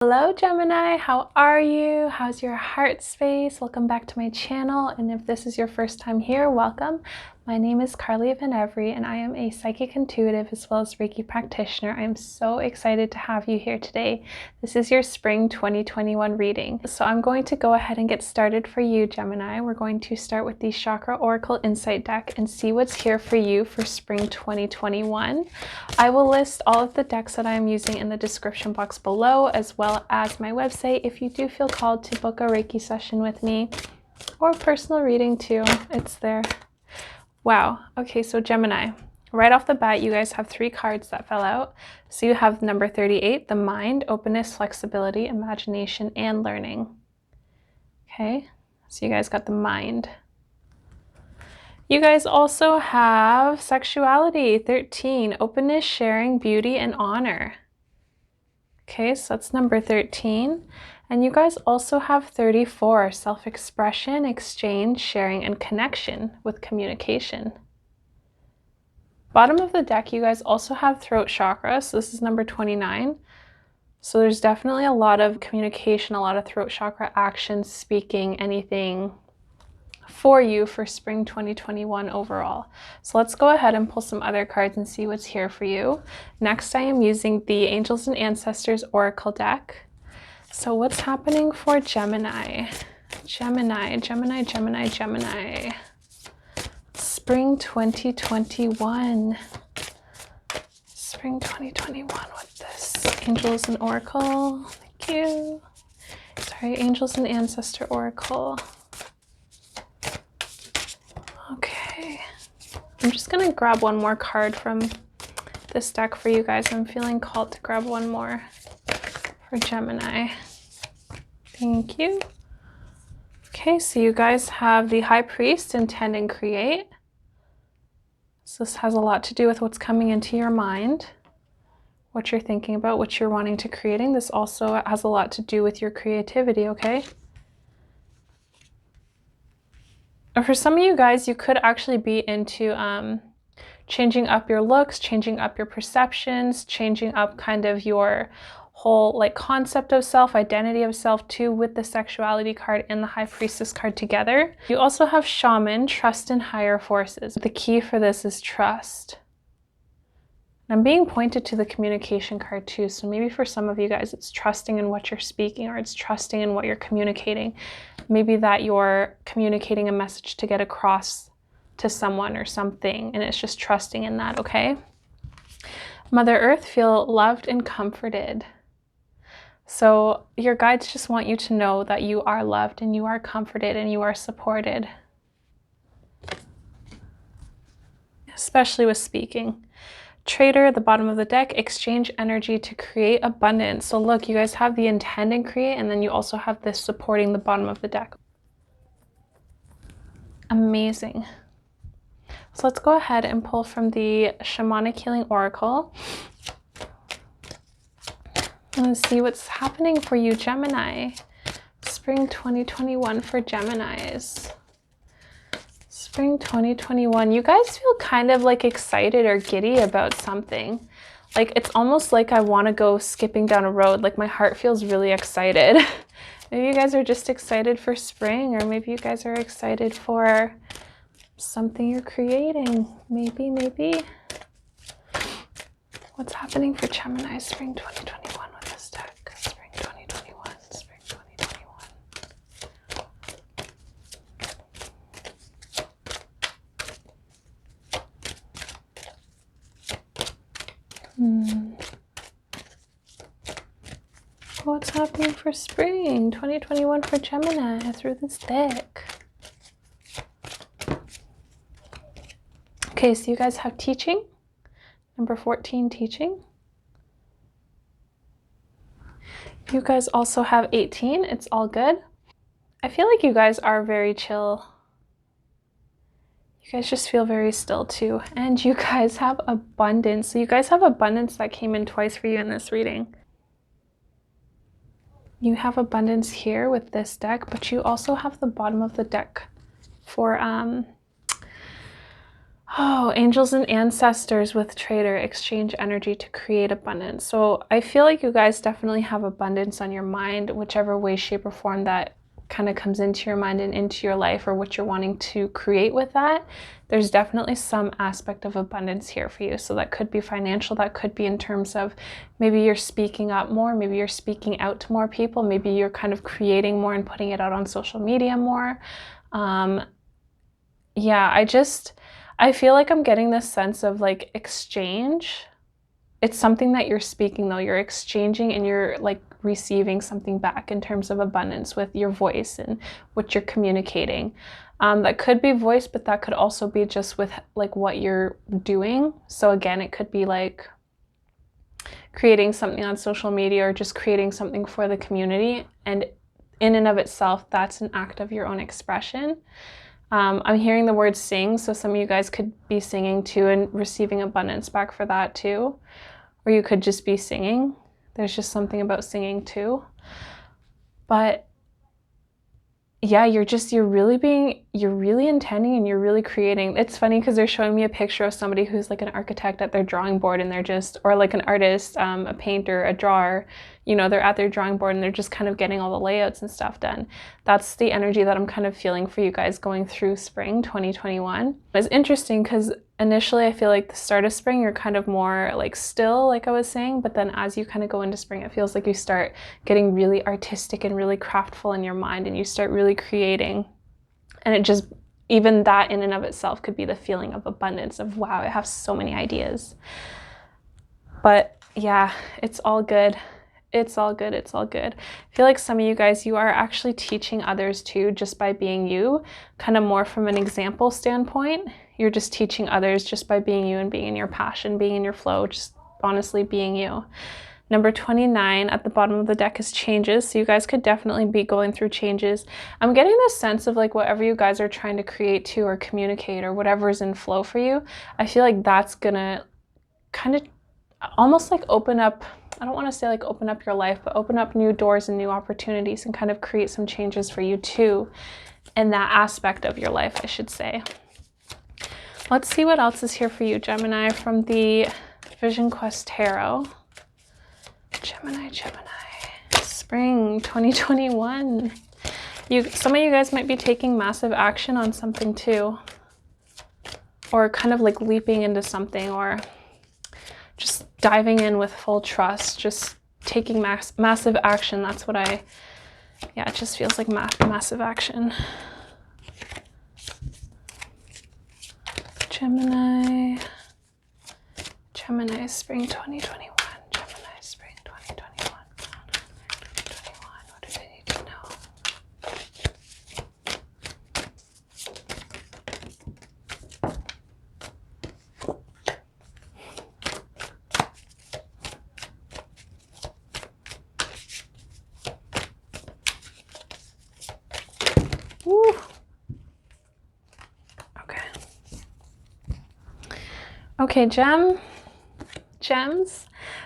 Hello Gemini, how are you? How's your heart space? Welcome back to my channel, and if this is your first time here, welcome. My name is Carly and I am a psychic intuitive as well as Reiki practitioner. I am so excited to have you here today. This is your spring 2021 reading. So I'm going to go ahead and get started for you, Gemini. We're going to start with the Chakra Oracle Insight deck and see what's here for you for spring 2021. I will list all of the decks that I am using in the description box below, as well as my website if you do feel called to book a Reiki session with me, or personal reading too. It's there. Wow. Okay, so Gemini, right off the bat, you guys have 3 cards that fell out. So you have number 38, the mind, openness, flexibility, imagination, and learning. Okay, so you guys got the mind. You guys also have sexuality, 13, openness, sharing, beauty, and honor. Okay, so that's number 13. And you guys also have 34, self-expression, exchange, sharing, and connection with communication. Bottom of the deck, you guys also have throat chakra, so this is number 29. So there's definitely a lot of communication, a lot of throat chakra action, speaking, anything for you for spring 2021 overall. So let's go ahead and pull some other cards and see what's here for you. Next, I am using the Angels and Ancestors Oracle deck. So what's happening for Gemini? Gemini. Spring 2021. Spring 2021 with this. Angels and Oracle. Thank you. Sorry, Angels and Ancestor Oracle. Okay. I'm just going to grab one more card from this deck for you guys. I'm feeling called to grab one more for Gemini. Thank you. Okay, so you guys have the High Priest, Intend and Create. So this has a lot to do with what's coming into your mind, what you're thinking about, what you're wanting to creating. This also has a lot to do with your creativity, okay? And for some of you guys, you could actually be into changing up your looks, changing up your perceptions, changing up kind of your whole like concept of self, identity of self too, with the sexuality card and the High Priestess card together. You also have Shaman, trust in higher forces. The key for this is trust. And I'm being pointed to the communication card too, so maybe for some of you guys it's trusting in what you're speaking, or it's trusting in what you're communicating. Maybe that you're communicating a message to get across to someone or something, and it's just trusting in that, okay? Mother Earth, feel loved and comforted. So your guides just want you to know that you are loved and you are comforted and you are supported. Especially with speaking. Trader, the bottom of the deck, exchange energy to create abundance. So look, you guys have the intend and create, and then you also have this supporting the bottom of the deck. Amazing. So let's go ahead and pull from the Shamanic Healing Oracle and see what's happening for you, Gemini. Spring 2021 for Geminis. Spring 2021. You guys feel kind of like excited or giddy about something. Like it's almost like I want to go skipping down a road. Like my heart feels really excited. Maybe you guys are just excited for spring, or maybe you guys are excited for something you're creating. Maybe. What's happening for Gemini spring 2021 with this deck? Spring 2021, spring 2021. What's happening for spring 2021 for Gemini through this deck? Okay, so you guys have teaching. Number 14, teaching. You guys also have 18. It's all good. I feel like you guys are very chill. You guys just feel very still too. And you guys have abundance. So you guys have abundance that came in twice for you in this reading. You have abundance here with this deck, but you also have the bottom of the deck for Oh, angels and ancestors with trader, exchange energy to create abundance. So I feel like you guys definitely have abundance on your mind, whichever way, shape, or form that kind of comes into your mind and into your life, or what you're wanting to create with that. There's definitely some aspect of abundance here for you. So that could be financial, that could be in terms of maybe you're speaking up more, maybe you're speaking out to more people, maybe you're kind of creating more and putting it out on social media more. Yeah, I feel like I'm getting this sense of like exchange. It's something that you're speaking though. You're exchanging and you're like receiving something back in terms of abundance with your voice and what you're communicating. That could be voice, but that could also be just with like what you're doing. So again, it could be like creating something on social media or just creating something for the community. And in and of itself, that's an act of your own expression. I'm hearing the word sing, so some of you guys could be singing too and receiving abundance back for that too. Or you could just be singing. There's just something about singing too. But yeah, you're really intending and you're really creating. It's funny because they're showing me a picture of somebody who's like an architect at their drawing board, and they're just, or like an artist, a painter, a drawer, you know, they're at their drawing board and they're just kind of getting all the layouts and stuff done. That's the energy that I'm kind of feeling for you guys going through spring 2021. It's interesting because initially I feel like the start of spring, you're kind of more like still, like I was saying, but then as you kind of go into spring, it feels like you start getting really artistic and really craftful in your mind, and you start really creating. And it just, even that in and of itself could be the feeling of abundance of, wow, I have so many ideas. But yeah, it's all good. It's all good. It's all good. I feel like some of you guys, you are actually teaching others too, just by being you, kind of more from an example standpoint. You're just teaching others just by being you and being in your passion, being in your flow, just honestly being you. Number 29 at the bottom of the deck is changes. So you guys could definitely be going through changes. I'm getting this sense of like whatever you guys are trying to create to or communicate or whatever is in flow for you. I feel like that's gonna kind of almost like open up, I don't want to say like open up your life, but open up new doors and new opportunities and kind of create some changes for you too in that aspect of your life, I should say. Let's see what else is here for you, Gemini, from the Vision Quest Tarot. Gemini, spring 2021. Some of you guys might be taking massive action on something too, or kind of like leaping into something, or just diving in with full trust, just taking massive action. That's what it just feels like massive action. Gemini, spring 2021. Gemini, spring 2021. What do they need to know? Woo. Okay, gems.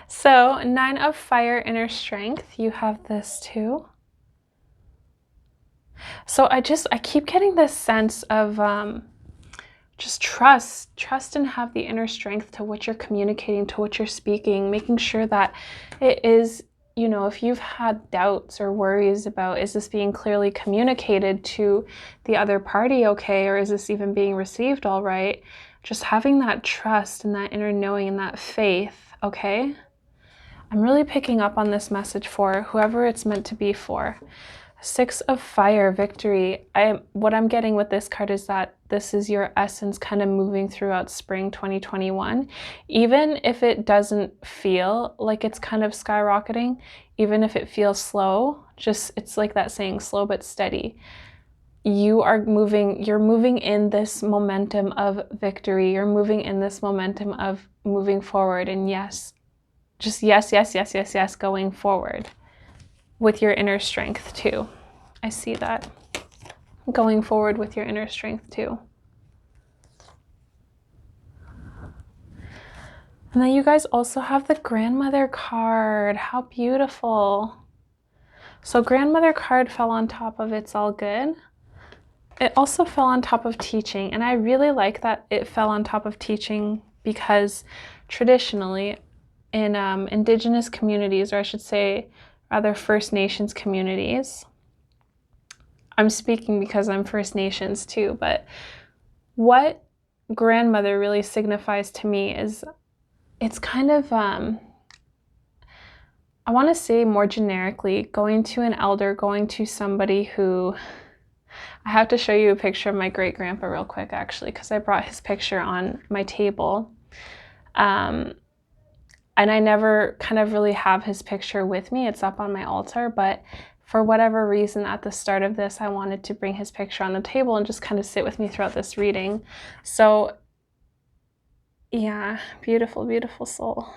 So 9 of Fire, inner strength. You have this too. So I keep getting this sense of just trust and have the inner strength to what you're communicating, to what you're speaking, making sure that it is, you know, if you've had doubts or worries about, is this being clearly communicated to the other party okay, or is this even being received all right? Just having that trust and that inner knowing and that faith, okay? I'm really picking up on this message for whoever it's meant to be for. 6 of Fire, victory. What I'm getting with this card is that this is your essence kind of moving throughout spring 2021. Even if it doesn't feel like it's kind of skyrocketing, even if it feels slow, it's like that saying, slow but steady. You're moving in this momentum of victory. You're moving in this momentum of moving forward. And yes, just yes, going forward with your inner strength too. I see that. Going forward with your inner strength too. And then you guys also have the grandmother card. How beautiful. So grandmother card fell on top of It's All Good. it also fell on top of teaching, and I really like that it fell on top of teaching because traditionally in Indigenous communities, or I should say rather First Nations communities, I'm speaking because I'm First Nations too, but what grandmother really signifies to me is it's kind of, I want to say more generically, going to an elder, going to somebody who, I have to show you a picture of my great grandpa real quick actually, because I brought his picture on my table. And I never kind of really have his picture with me. It's up on my altar, but for whatever reason at the start of this, I wanted to bring his picture on the table and just kind of sit with me throughout this reading. So yeah, beautiful, beautiful soul.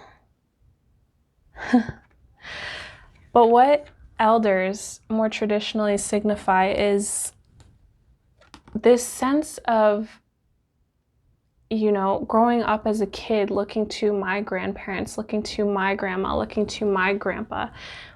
But what elders more traditionally signify is this sense of, you know, growing up as a kid, looking to my grandparents, looking to my grandma, looking to my grandpa.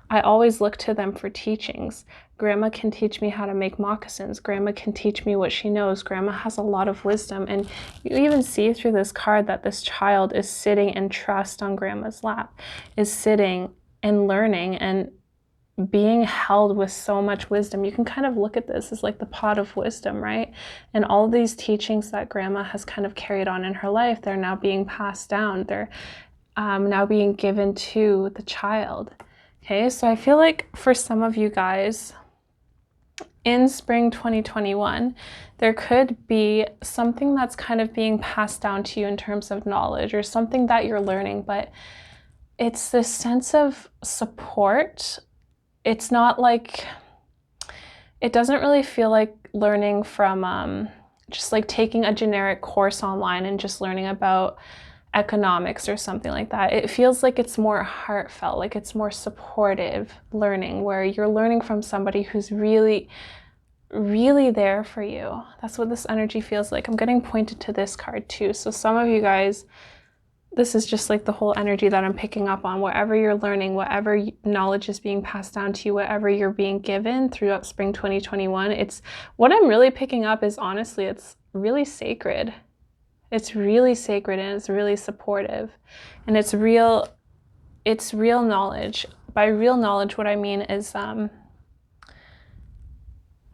I always look to them for teachings. Grandma can teach me how to make moccasins. Grandma can teach me what she knows. Grandma has a lot of wisdom. And you even see through this card that this child is sitting in trust on grandma's lap, is sitting and learning and being held with so much wisdom. You can kind of look at this as like the pot of wisdom, right? And all of these teachings that grandma has kind of carried on in her life, they're now being passed down. They're now being given to the child. Okay, so I feel like for some of you guys in spring 2021, there could be something that's kind of being passed down to you in terms of knowledge or something that you're learning, but it's this sense of support. It's not like, it doesn't really feel like learning from just like taking a generic course online and just learning about economics or something like that. It feels like it's more heartfelt, like it's more supportive learning where you're learning from somebody who's really, really there for you. That's what this energy feels like. I'm getting pointed to this card too. So some of you guys, this is just like the whole energy that I'm picking up on. Whatever you're learning, whatever knowledge is being passed down to you, whatever you're being given throughout spring 2021, it's what I'm really picking up is honestly, it's really sacred. It's really sacred and it's really supportive. And it's real knowledge. By real knowledge, what I mean is, I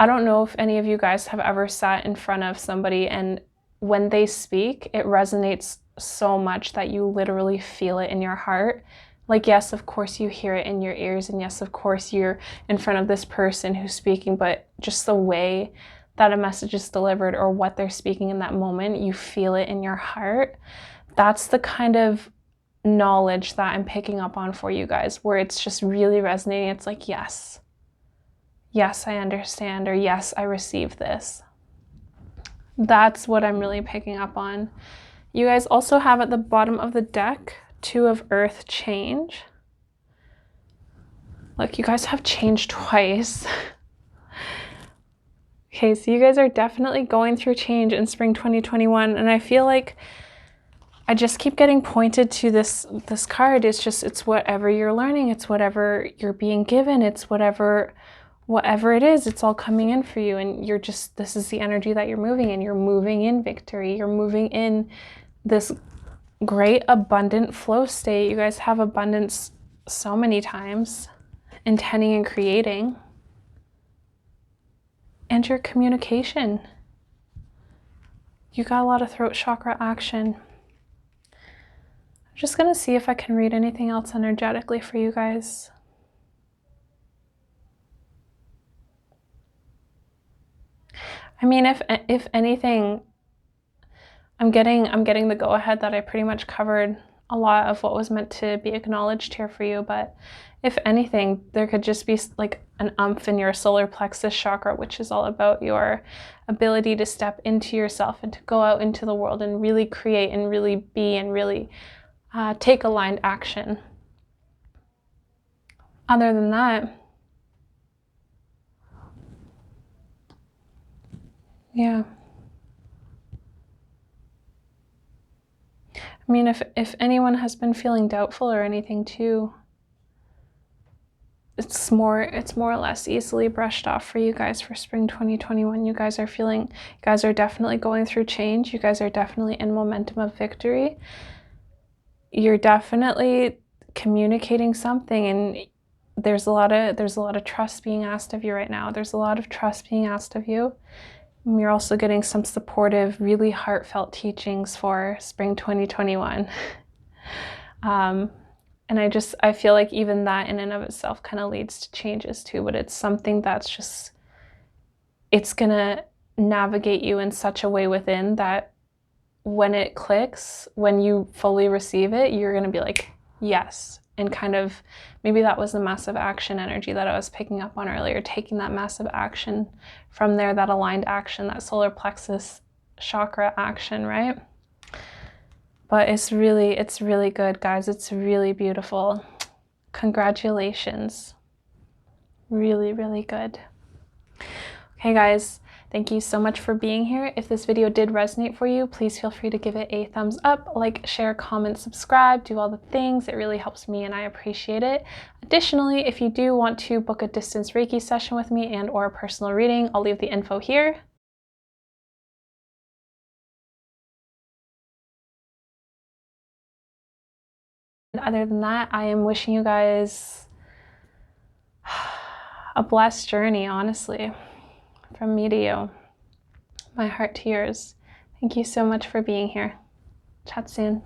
don't know if any of you guys have ever sat in front of somebody and when they speak, it resonates so much that you literally feel it in your heart. Like, yes, of course you hear it in your ears, and yes, of course you're in front of this person who's speaking, but just the way that a message is delivered or what they're speaking in that moment, you feel it in your heart. That's the kind of knowledge that I'm picking up on for you guys, where it's just really resonating. It's like, yes, I understand, or yes, I receive this. That's what I'm really picking up on. You guys also have at the bottom of the deck, Two of Earth, change. Look, you guys have change twice. Okay, so you guys are definitely going through change in spring 2021, and I feel like I just keep getting pointed to this card. It's whatever you're learning, it's whatever you're being given, it's whatever it is, it's all coming in for you, and you're just, this is the energy that you're moving in. You're moving in victory. You're moving in this great abundant flow state. You guys have abundance so many times, intending and creating. And your communication. You got a lot of throat chakra action. I'm just gonna see if I can read anything else energetically for you guys. I mean, if anything, I'm getting the go-ahead that I pretty much covered a lot of what was meant to be acknowledged here for you, but if anything, there could just be like an umph in your solar plexus chakra, which is all about your ability to step into yourself and to go out into the world and really create and really be and really take aligned action. Other than that, yeah. I mean, if anyone has been feeling doubtful or anything too, it's more or less easily brushed off for you guys for spring 2021. You guys are definitely going through change. You guys are definitely in momentum of victory. You're definitely communicating something, and there's a lot of trust being asked of you right now. There's a lot of trust being asked of you. And you're also getting some supportive, really heartfelt teachings for spring 2021. And I feel like even that in and of itself kind of leads to changes too, but it's something that's just, it's gonna navigate you in such a way within that when it clicks, when you fully receive it, you're gonna be like, yes. And kind of, maybe that was the massive action energy that I was picking up on earlier, taking that massive action from there, that aligned action, that solar plexus chakra action, right? But it's really good, guys. It's really beautiful. Congratulations. Really, really good. Okay, guys, thank you so much for being here. If this video did resonate for you, please feel free to give it a thumbs up, like, share, comment, subscribe, do all the things. It really helps me and I appreciate it. Additionally, if you do want to book a distance Reiki session with me and or a personal reading, I'll leave the info here. Other than that, I am wishing you guys a blessed journey, honestly, from me to you. My heart to yours. Thank you so much for being here. Chat soon.